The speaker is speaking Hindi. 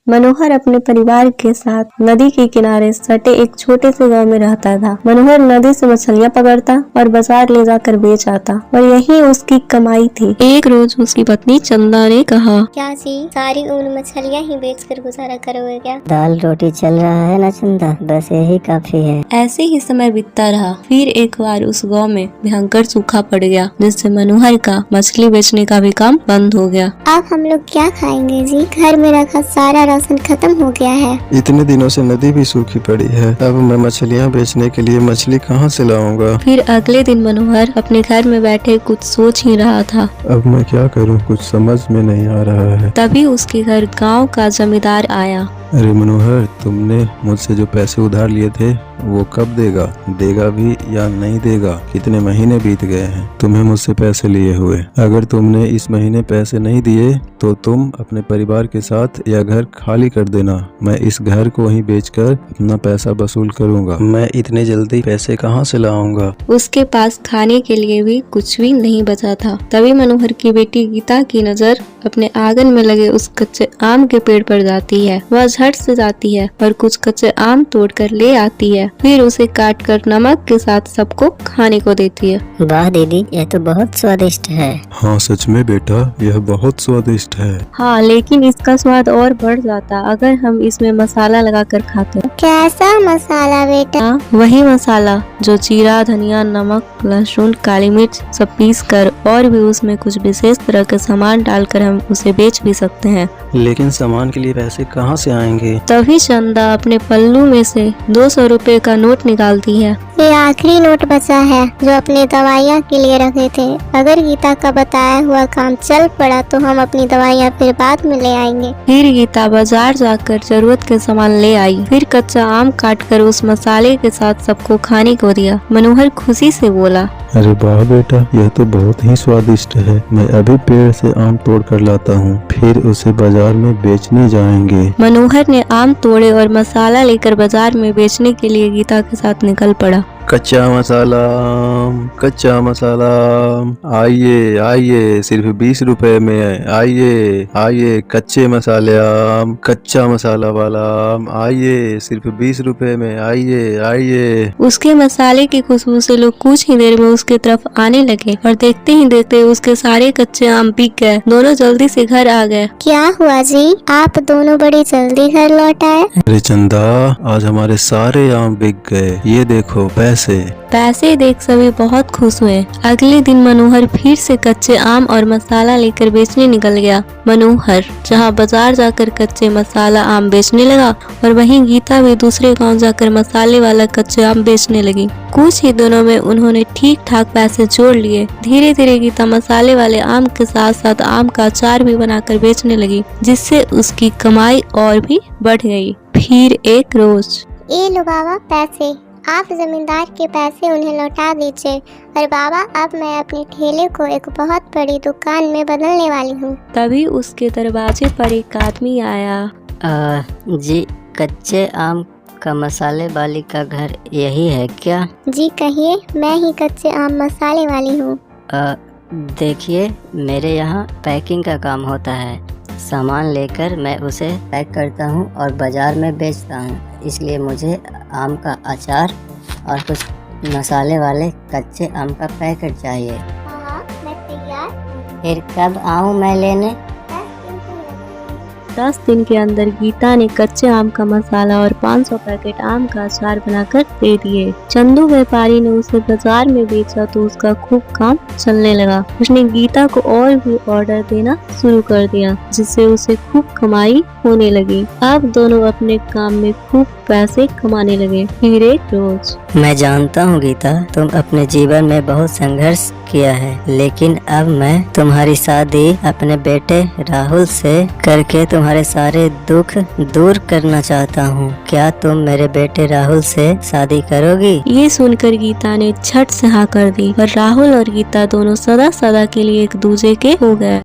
मनोहर अपने परिवार के साथ नदी के किनारे सटे एक छोटे से गांव में रहता था। मनोहर नदी से मछलियां पकड़ता और बाजार ले जाकर बेच आता और यही उसकी कमाई थी। एक रोज उसकी पत्नी चंदा ने कहा, क्या जी सारी उन मछलियां ही बेचकर गुजारा करोगे क्या? दाल रोटी चल रहा है ना चंदा, बस यही काफी है। ऐसे ही समय बीतता रहा। फिर एक बार उस गांव में भयंकर सूखा पड़ गया, जिससे मनोहर का मछली बेचने का भी काम बंद हो गया। अब हम लोग क्या खाएंगे जी? घर में रखा सारा राशन खत्म हो गया है। इतने दिनों से नदी भी सूखी पड़ी है, अब मैं मछलियाँ बेचने के लिए मछली कहाँ से लाऊंगा? फिर अगले दिन मनोहर अपने घर में बैठे कुछ सोच ही रहा था। अब मैं क्या करूँ, कुछ समझ में नहीं आ रहा है। तभी उसके घर गांव का जमींदार आया। अरे मनोहर, तुमने मुझसे जो पैसे उधार लिए थे वो कब देगा? देगा भी या नहीं देगा? कितने महीने बीत गए हैं तुम्हें मुझसे पैसे लिए हुए। अगर तुमने इस महीने पैसे नहीं दिए तो तुम अपने परिवार के साथ यह घर खाली कर देना। मैं इस घर को ही बेचकर अपना पैसा वसूल करूंगा। मैं इतने जल्दी पैसे कहाँ से लाऊंगा? उसके पास खाने के लिए भी कुछ भी नहीं बचा था। तभी मनोहर की बेटी गीता की नजर अपने आंगन में लगे उस कच्चे आम के पेड़ पर जाती है। वह झट से जाती है और कुछ कच्चे आम तोड़कर ले आती है। फिर उसे काटकर नमक के साथ सबको खाने को देती है। वाह दीदी, यह तो बहुत स्वादिष्ट है। हाँ सच में बेटा, यह बहुत स्वादिष्ट है। हाँ, लेकिन इसका स्वाद और बढ़ जाता अगर हम इसमें मसाला लगाकर खाते। कैसा मसाला बेटा? वही मसाला जो जीरा, धनिया, नमक, लहसुन, काली मिर्च सब पीस कर और भी उसमें कुछ विशेष तरह के सामान डालकर हम उसे बेच भी सकते हैं। लेकिन सामान के लिए पैसे कहाँ से आएंगे? तभी चंदा अपने पल्लू में से 200 रुपए का नोट निकालती है। ये आखिरी नोट बचा है जो अपने दवाइयाँ के लिए रखे थे। अगर गीता का बताया हुआ काम चल पड़ा तो हम अपनी दवाइयाँ फिर बाद में ले आएंगे। फिर गीता बाजार जाकर जरूरत के सामान ले आई। फिर कच्चा आम काटकर उस मसाले के साथ सबको खाने को दिया। मनोहर खुशी से बोला, अरे वाह बेटा, यह तो बहुत ही स्वादिष्ट है। मैं अभी पेड़ से आम तोड़ कर लाता हूँ, फिर उसे बाजार में बेचने जाएंगे। मनोहर ने आम तोड़े और मसाला लेकर बाजार में बेचने के लिए गीता के साथ निकल पड़ा। कच्चा मसाला, कच्चा मसाला, आइए आइए, सिर्फ 20 रुपए में। आइए आइए, कच्चे मसाले आम, कच्चा मसाला वाला आम, आइए सिर्फ 20 रुपए में। आइए आइए। उसके मसाले की खुशबू से लोग कुछ ही देर में उसके तरफ आने लगे और देखते ही देखते उसके सारे कच्चे आम बिक गए। दोनों जल्दी से घर आ गए। क्या हुआ जी, आप दोनों बड़ी जल्दी घर लौट आए? अरे चंदा, आज हमारे सारे आम बिक गए। ये देखो पैसे देख सभी बहुत खुश हुए। अगले दिन मनोहर फिर से कच्चे आम और मसाला लेकर बेचने निकल गया। मनोहर जहां बाजार जाकर कच्चे मसाला आम बेचने लगा और वहीं गीता भी दूसरे गांव जाकर मसाले वाला कच्चे आम बेचने लगी। कुछ ही दिनों में उन्होंने ठीक ठाक पैसे जोड़ लिए। धीरे धीरे गीता मसाले वाले आम के साथ साथ आम का अचार भी बनाकर बेचने लगी, जिससे उसकी कमाई और भी बढ़ गई। फिर एक रोज, ये लो बाबा पैसे, आप जमींदार के पैसे उन्हें लौटा दीजिए। और बाबा, अब मैं अपने ठेले को एक बहुत बड़ी दुकान में बदलने वाली हूँ। तभी उसके दरवाजे पर एक आदमी आया। जी, कच्चे आम का मसाले वाली का घर यही है क्या? जी कहिए, मैं ही कच्चे आम मसाले वाली हूँ। देखिए, मेरे यहाँ पैकिंग का काम होता है। सामान लेकर मैं उसे पैक करता हूँ और बाजार में बेचता हूँ। इसलिए मुझे आम का अचार और कुछ मसाले वाले कच्चे आम का पैकेट चाहिए। हाँ, मैं तैयार। फिर कब आऊँ मैं लेने? 10 दिन के अंदर गीता ने कच्चे आम का मसाला और 500 पैकेट आम का अचार बनाकर दे दिए। चंदू व्यापारी ने उसे बाजार में बेचा तो उसका खूब काम चलने लगा। उसने गीता को और भी ऑर्डर देना शुरू कर दिया, जिससे उसे खूब कमाई होने लगी। अब दोनों अपने काम में खूब पैसे कमाने लगे। फिर एक रोज, मैं जानता हूँ गीता, तुम अपने जीवन में बहुत संघर्ष किया है, लेकिन अब मैं तुम्हारी शादी अपने बेटे राहुल से करके तुम्हारे सारे दुख दूर करना चाहता हूँ। क्या तुम मेरे बेटे राहुल से शादी करोगी? ये सुनकर गीता ने झट से हाँ कर दी और राहुल और गीता दोनों सदा सदा के लिए एक दूसरे के हो गए।